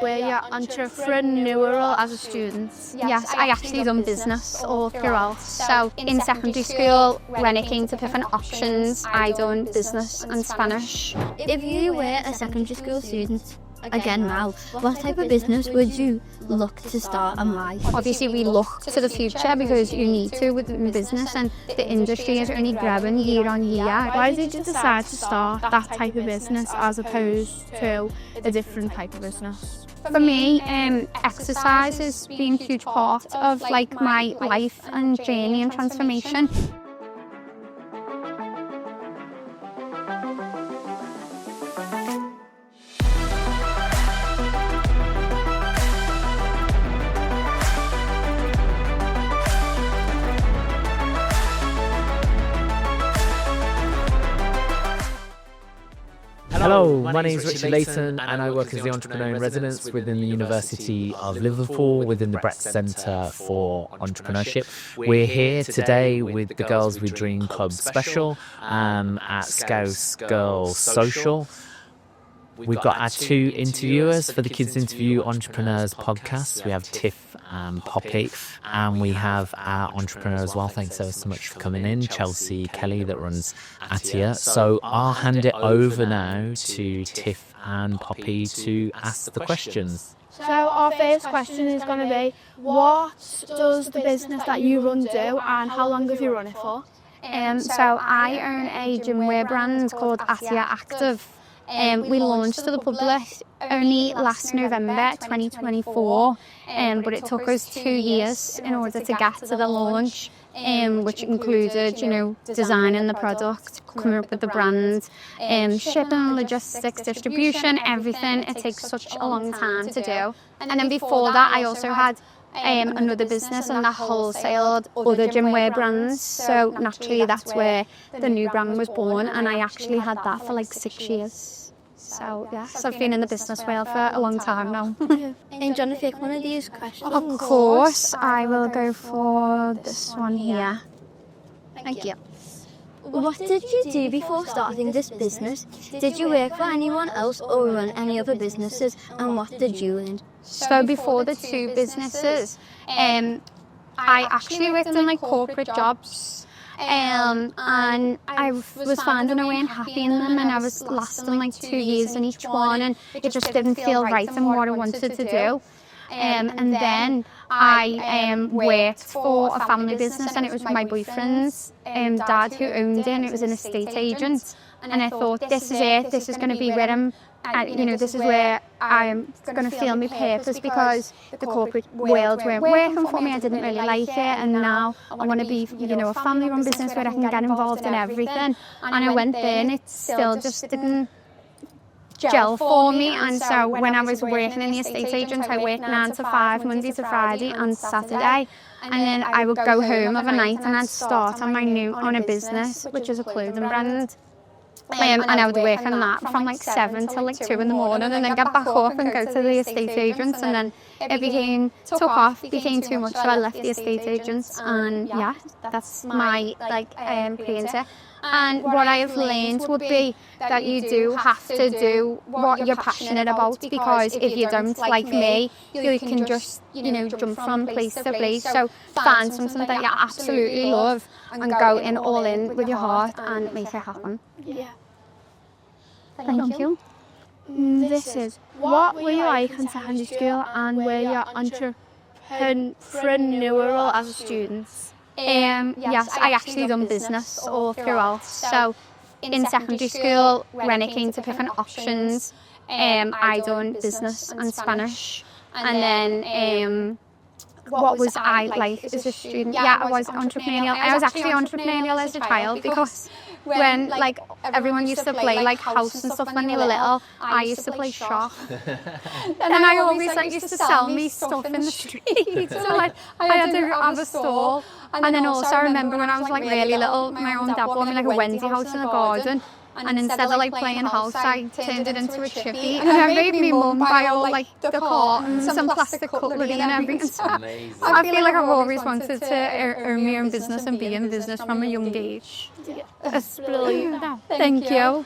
where you're entrepreneurial as a student. Yes, I actually done business all throughout. So in secondary school, when it came to different options, I done business and Spanish. If you were a secondary school student, again now, what type of business would you look to start and why? Obviously we look to the future because you need to within business, and the industry is only growing year on year. Why did you decide to start that type of business as opposed to a different type of business? For me, exercise has been a huge part of like my life and journey and transformation. Hello, my name is Richard Layton and I work as the Entrepreneur in Residence within the University of Liverpool within the Brett Centre for Entrepreneurship. We're here today with the Girls with Dream Club special at Scouse Girls Social. We've got our two interviewers for the KidsInterviewEntrepreneurs podcast. We have Tiff and Poppy, and we have our entrepreneur as well. Thanks so much for coming in, Chelsea Kelly, that runs ATIA. So I'll hand it over now to Tiff and Poppy to ask the questions. So our first question is going to be, what does the business that you run do and how long have you run it for? So I own a gymwear brand called ATIA Active. We launched to the public only last November 2024, but it took us 2 years in order to get to the launch, which included, designing the product, coming up with the brand, shipping, logistics, distribution, everything. It takes such a long time to do. And then before that, I also had another business, and that wholesaled other gymwear brands. So naturally, that's where the new brand was born, and I actually had that for like 6 years. So yes, I've been in the business world for a long time now. And do you want to pick one of these questions? Of course, I will go for this one here. Thank you. What did you do before starting this business? Did you work for anyone else or run any other businesses, and what did you learn? So before the two businesses, I actually worked in like corporate jobs. And I was finding a way and happy in them, and I was lasting like 2 years in each one, and it just didn't feel right in what I wanted to do. And then I worked for a family business, and it was my boyfriend's dad who owned it, and it was an estate agent. And I thought, this is it, this is going to be where this is where I'm going to feel my purpose, because the corporate world weren't working for me. I didn't really like it, and now I want to be, a family-run business where I can get involved in everything. And I went there, and it still just didn't gel for me. And so when I was working in the estate agent, I worked 9 to 5, Monday to Friday and Saturday. And then I would go home of a night and I'd start on a business, which is a clothing brand. And I would work on that from like 7 till like 2 in the morning, and then get back up and go to the estate agents, and then it took off, became too much, so I left the estate agents, and yeah, that's my painter. And what I have learned would be that you do have to do what you're passionate about, because if you don't, like me, you can just, jump from place to place. So find something that you absolutely love and go in all in with your heart and make it happen. Yeah. Thank you. This is, what were you like in secondary school, and were you entrepreneurial as a student? Yes, I actually done business all throughout. So in secondary school, when it came to different options, I done business and Spanish. And then what was I like as a student? Yeah, I was entrepreneurial. I was actually entrepreneurial as a child, because when like everyone used to play like house and stuff when they were little, I used to play shop. And I always used to sell me stuff in the street. So like I had to have a stall. And then also I remember when I was like really little, my own dad bought me like a Wendy house in the garden. And instead of like playing house, I turned it into a chippy. And I made me mum buy all like the cartons and plastic cutlery and everything. So I feel like I've always wanted to own my own business and be in business from a young age. That's brilliant. Thank you.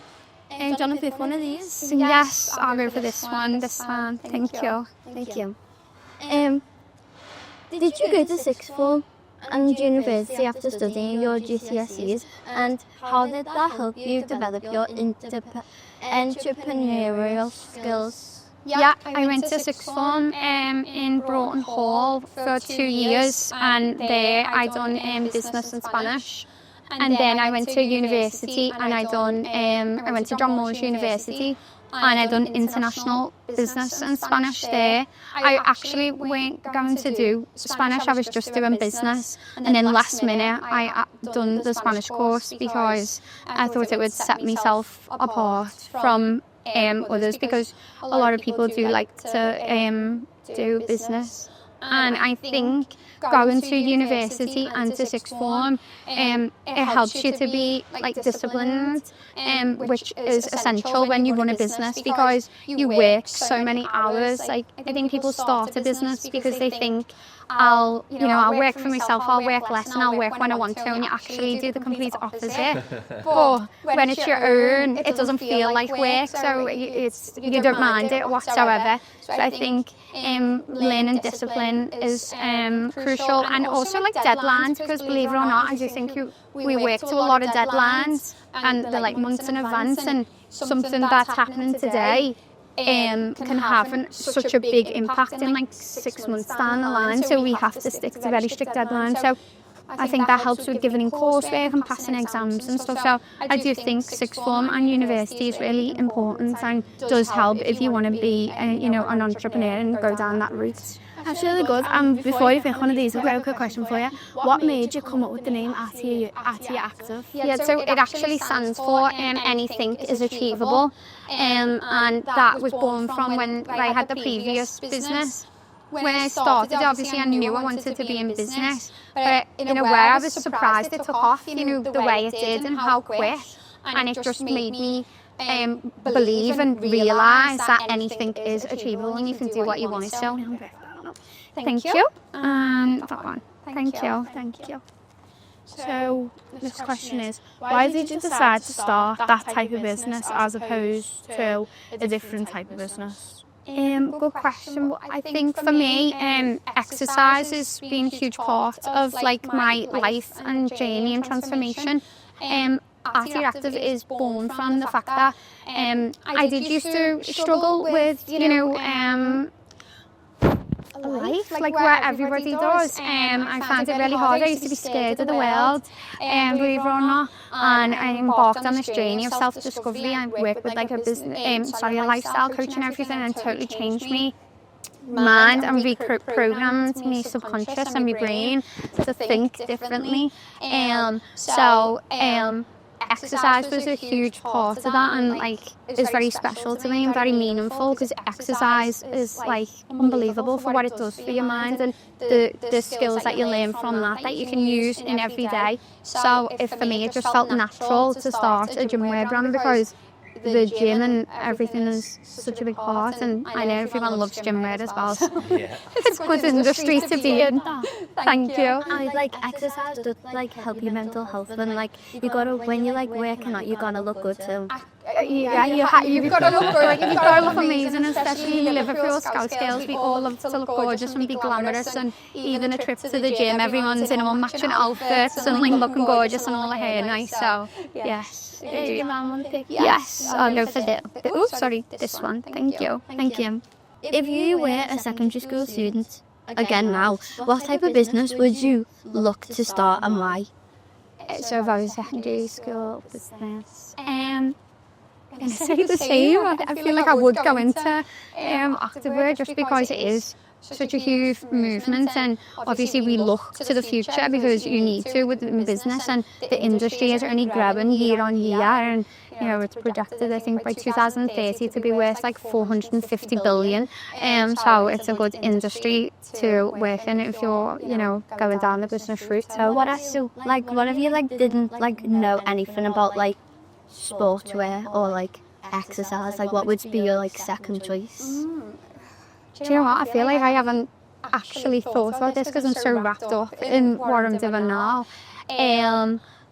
Do you want to pick one of these? Yes, I'll go for this one this time. Thank you. Thank you. Did you go to sixth form and university after studying your GCSEs, and how did that help you develop your entrepreneurial skills? Yeah, I went to sixth form in Broughton Hall for 2 years, and there I done business and Spanish. And then I went to university, and I went to Glamorous University, and I done international business and Spanish there. I actually weren't going to do Spanish, I was just doing business. And then last minute I done the Spanish course because I thought it would set myself apart from others, because a lot of people do like to do business. And I think going to university and to sixth form, it helps you to be like disciplined, which is essential when you run a business, because you work so many hours. Like, I think people start a business because they think, I'll work for myself, I'll work less, and I'll work when I want to, and you actually do the complete opposite. But when it's your own, it doesn't feel like work, so you don't mind it whatsoever. So I think learning discipline is crucial, and also like deadlines, because believe it or not, I do think we work to a lot of deadlines, and they're like months in advance, and something that's happening today can have such a big impact in like 6 months down the line, so we have to stick to very strict deadlines. So I think that helps with giving in coursework and passing exams and stuff. So I do think sixth form and university is really important, and does help if you want to be an entrepreneur and go down that route. That's really good. Before you pick one of these, I've got a quick question for you. What made you come up with the name ATIA Active? Yeah, so it actually stands for anything is achievable, and that was born from when I had the previous business. When I started, obviously I knew I wanted to be in business, but in a way I was surprised it took off, the way it did and how quick, and it just made me believe and realise that anything is achievable and you can do what you want to. Thank you. That one. Thank you. So this question is, why did you decide to start that type of business as opposed to a different type of business? Good question. I think for me, exercise has been a huge part of like my life and journey and transformation. ATIA Active is born from the fact that I did used to struggle with, life, like where everybody does. I found it really hard. I used to be scared of the world, believe it or not. And I embarked on this journey of self-discovery. I worked with like a lifestyle coach and everything, and totally changed me mind and reprogrammed my subconscious and my brain to think differently. Exercise was a huge part of that, and like is very special to me and very meaningful, because exercise is like unbelievable for what it does for your mind, and the skills that you learn from that you can use in every day. So for me it just felt natural to start a gymwear brand, because the gym and everything is such a big part, and I know everyone loves gymwear as well, so it's a good industry to be in. Thank you. And like exercise does like help your mental health, and like you gotta, when you like working out, you gotta look good too. You've got to look good. You've got to look amazing, especially Liverpool Scout girls. We all love to look gorgeous and be glamorous, and even a trip to the gym, everyone's in all matching outfits and like looking gorgeous and all the hair nice. So yes. Your mum want to pick? Yes, I'll go for this one. Thank you. If you were a secondary school student, again now, what type of business would you look to start and why? So if I was secondary school business, I'm going to say the same. I feel like I would go into Activewear, just because it is such a huge movement, and obviously we look to the future because you need to within business, and the industry is only growing year on year, and it's projected, I think, by 2030 to be worth like 450 billion. So it's a good industry to work in if you're going down the business route. So what if you didn't know anything about like sportswear or like exercise, like what would be your like second choice? Do you know what? I feel like I haven't actually thought about this because I'm so wrapped up in what I'm doing now.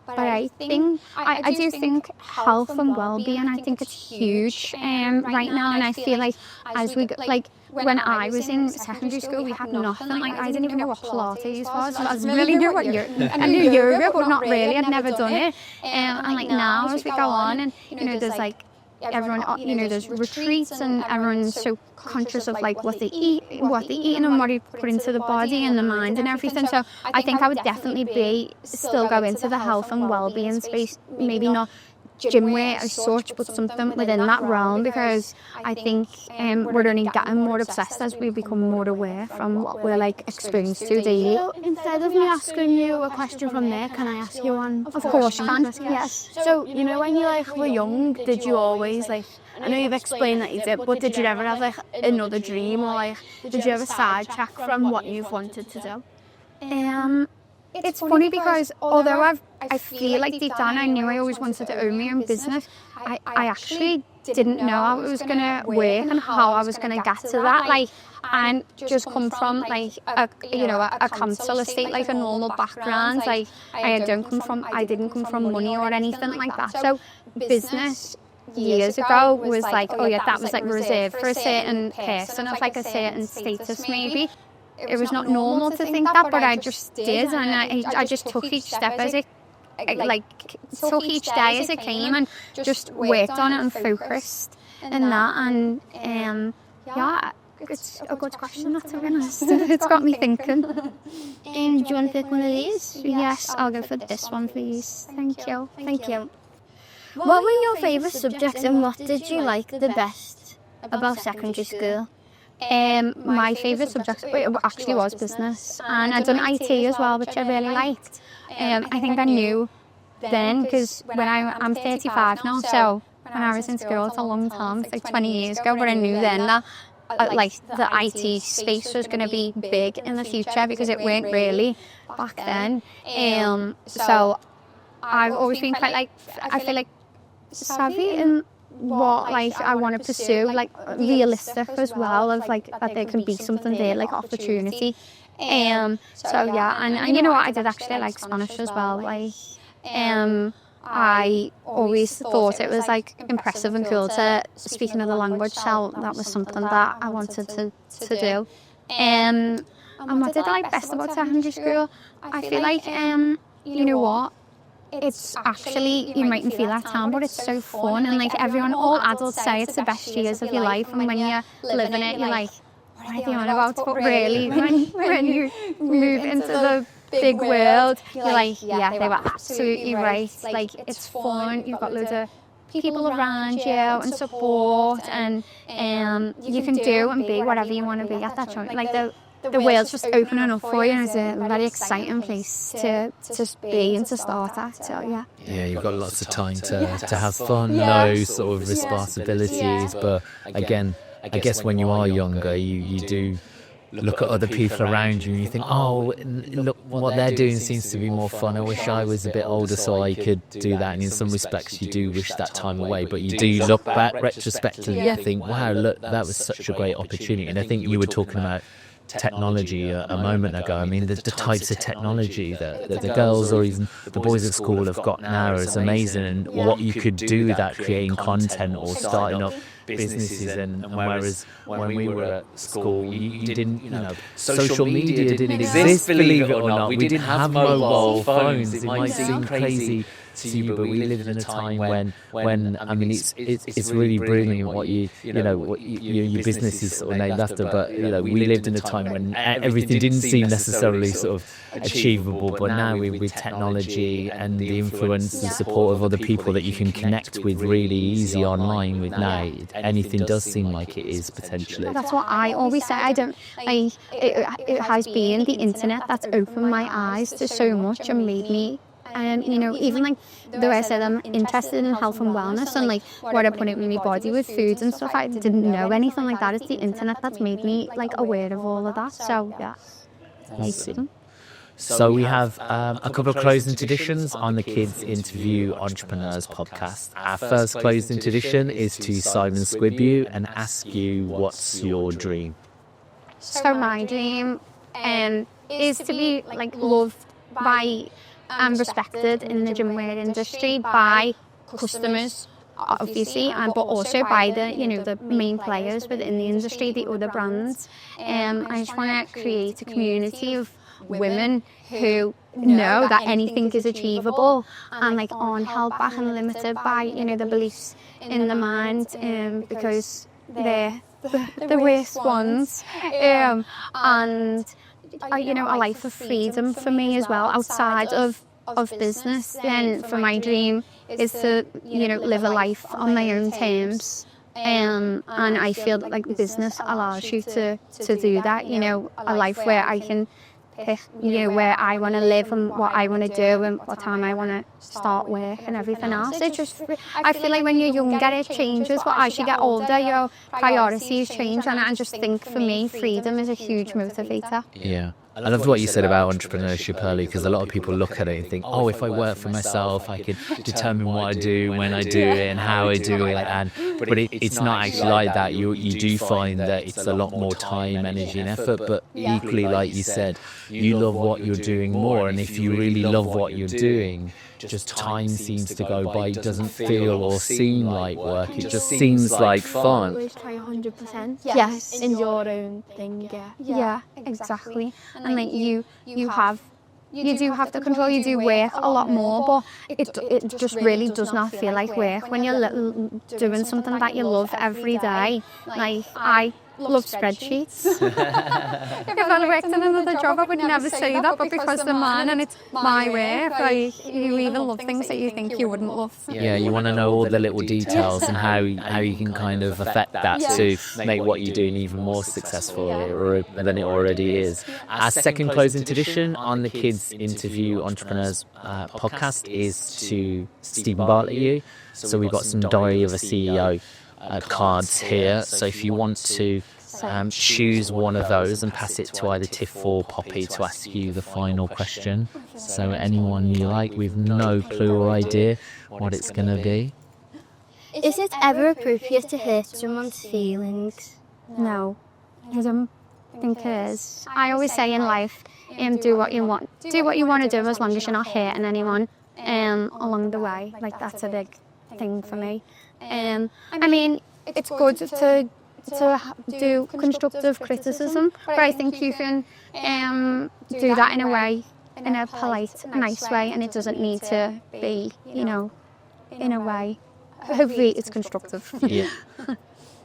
But I think, I do think health and well-being, I think it's huge right now. And I feel like as we go, like when I was in secondary school, we had nothing. Like I didn't even know what Pilates was. I really knew what I knew yoga, but not really. I'd never done it. And like now as we go on, and there's like everyone, there's retreats, and everyone's so conscious of like what they eat and what they put into the body and the mind and everything. So I think I would definitely still go into the health and well-being space, maybe not gym wear as such, but something within that realm, because I think we're only getting more obsessed as we become more aware from what we're like exposed to daily. So instead of me asking you a question from there, can I ask you one? Of course you can, yes. So when you like were young, did you always like, I know you've explained that you did, but did you ever have like another dream, or like did you ever sidetrack from what you've wanted to do? It's funny because although I feel like deep down I knew I always wanted to own my own business, I actually didn't know how it was going to work and how I was going to get to that. Like, and just come from like a council estate, like a normal background. Like I didn't come from money or anything like that. So business years ago was like, oh yeah, that was like reserved for a certain person of like a certain status maybe. It was not normal to think that, but I just did, and I just took each step as it, took each day as it came, and just worked on it and focused in that. And yeah, it's a good question, not to be honest. It's got me thinking. Do you want to pick one of these? Yes, I'll go for this one, please. Thank you. Thank you. What were your favourite subjects, and what did you like the best about secondary school? My favourite subject actually was business, and I'd done IT as well, which I really liked. I think I knew then, because I'm 35 now, so when I was in school, it's a long time, it's like 20 years ago, but I knew then that like the IT space was going to be big in the future, because it weren't really back then. So I've always been quite like, I feel like savvy in what like I want to pursue, like realistic as well, of like that there can be something there, like opportunity. So yeah, and you know what, I did actually like Spanish as well. Like I always thought it was like impressive and cool to speak another language, so that was something that I wanted to do. And what did I like best about secondary school? I feel like you know what, it's actually, you mightn't feel that time, but it's so fun, and like all adults say it's the best years of your life, and when you're living it, you're like, what are they on about? But really, when you move into the big world, you're like, yeah, they were absolutely right. Like, it's fun, you've got loads of people around you and support, and you can do and be whatever you want to be at that time. Like the world's just opening up for you, and it's a very exciting place to be and to start at. So yeah. Yeah, you've got lots of time to have fun, no sort of responsibilities. But again, I guess when you are younger, you do look at other people around you and you think, oh, look, what they're doing seems to be more fun. I wish I was a bit older so I could do that. And in some respects, you do wish that time away, but you do look back retrospectively and think, wow, look, that was such a great opportunity. And I think you were talking about technology a moment ago. I mean, the types of technology that the girls or even the boys at school have got now is amazing, and what you could do with that, creating content or starting up businesses. And whereas when we were at school, you didn't, social media didn't exist, believe it or not. We didn't have mobile phones. It might seem crazy to you, but we lived in a time when I mean, it's really brilliant what your business is sort of named after, but we lived in a time when everything didn't seem necessarily sort of achievable. But now with technology and the influence and support of other people that you can connect with really easy online with now, anything does seem like it is potentially. That's what I always say. It has been the internet that's opened my eyes to so much and made me. And even like the way I said I'm interested in health and wellness and like what I put in my body with foods and stuff, I didn't know anything like that. It's the internet that's made me like aware of all of that. So yeah. Awesome. So we have a couple of closing traditions on the Kids Interview Entrepreneurs podcast. Our first closing tradition is to Simon Squib you and ask you, what's your dream? So my dream is to be like loved by and respected in the gym wear industry by customers, obviously, but also by the main players within the industry, the other brands. I just want to create a community of women who know that anything is achievable and aren't held back and limited by the beliefs in the mind, because they're the worst ones. And a life of freedom for me as well outside of business. Then for my dream is to live a life on my own terms, and I feel that business allows you to do that, a life where I can pick where I want to live and what I want to do and what time I want to start work and everything else. I feel like when you're younger it changes, but as you get older your priorities change, and I just think for me freedom is a huge motivator. Yeah. I loved what you said about entrepreneurship earlier, because a lot of people look at it and think, oh, if I work for myself, I can determine what I do, when I do it, and how I do it. But it's not actually like that. You do find that it's a lot more time, energy, and effort. But equally, like you said, you love what you're doing more. And if you really love what you're doing, just time seems to go by. It doesn't feel or seem like work. It just seems like fun. Always try 100%. Yes. In your own thing, Yeah, exactly. And you do have the control. You do work a lot more, but it just really does not feel like work when you're doing something that you love every day. I love spreadsheets. If I worked in another job, I would never say that, but because they're mine and it's my work, you even love things that you think you wouldn't love. Yeah, you want to know all the little details and how you can kind of affect that to make what you're doing even more successful than it already is. Our second closing tradition on the Kids Interview Entrepreneurs podcast is to Stephen Bartlett. So we've got some Diary of a CEO cards here, so if you want to choose one of those and pass it to either Tiff or Poppy to ask you the final question. So anyone you like, we've no clue or idea what it's going to be. Is it ever appropriate to hurt someone's feelings? No, I don't think it is. I always say in life, do what you want to do as long as you're not hurting anyone along the way. That's a big thing for me. I mean, it's good to do constructive criticism, but I think you can do that in a polite, nice way, and it doesn't need to be, in a way. Hopefully it's constructive. Yeah.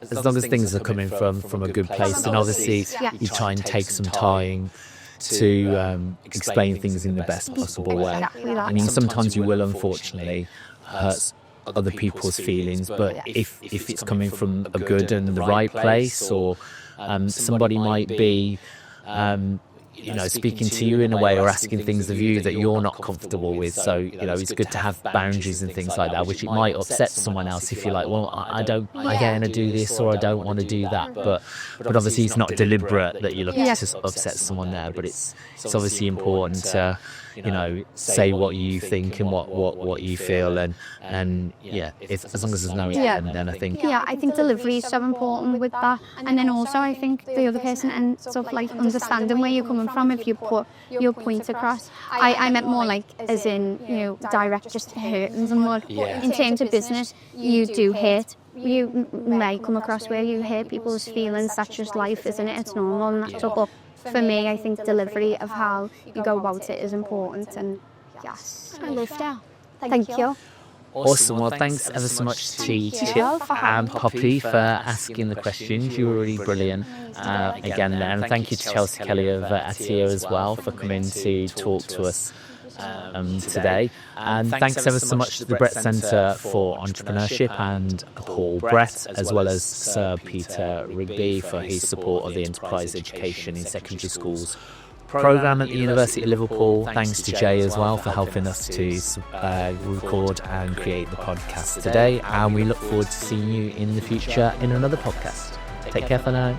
As long as things are coming from a good place, and obviously you try and take some time to explain things in the best possible way. Exactly that. I mean, sometimes you will unfortunately hurt other people's feelings, but if it's coming from a good and the right place, or somebody might be speaking to you in a way or asking things of you that you're not comfortable with, so it's good to have boundaries and things like that, which it might upset someone else if you're like, well, I don't want to do this, or I don't want to do that, but obviously it's not deliberate that you're looking to upset someone there, but it's obviously important to say what you think and what you feel, and as long as there's no intent, then I think I think delivery is so important with that, and then also I think the other person ends up understanding where you're coming from if you put your point across. I meant more as in direct, just hurting someone. In terms of business, you do hurt. You may come across where you hurt people's feelings. That's just life, isn't it? It's normal and that's all. For me, I think delivery of how you go about it is important, and yes. I love that. Thank you. Awesome. Well, thanks ever so much to Tiff and Poppy for asking the questions. You were really brilliant again there. And thank you to Chelsea Kelly of ATIA as well for coming to talk to us today. And thanks ever so much to the Brett Centre for Entrepreneurship and Paul Brett, as well as Sir Peter Rigby for his support of the enterprise education in secondary schools programme at the University of Liverpool. Thanks to Jay as well for helping us to record and create the podcast today, and we look forward to seeing you in the future in another podcast. Take care for now.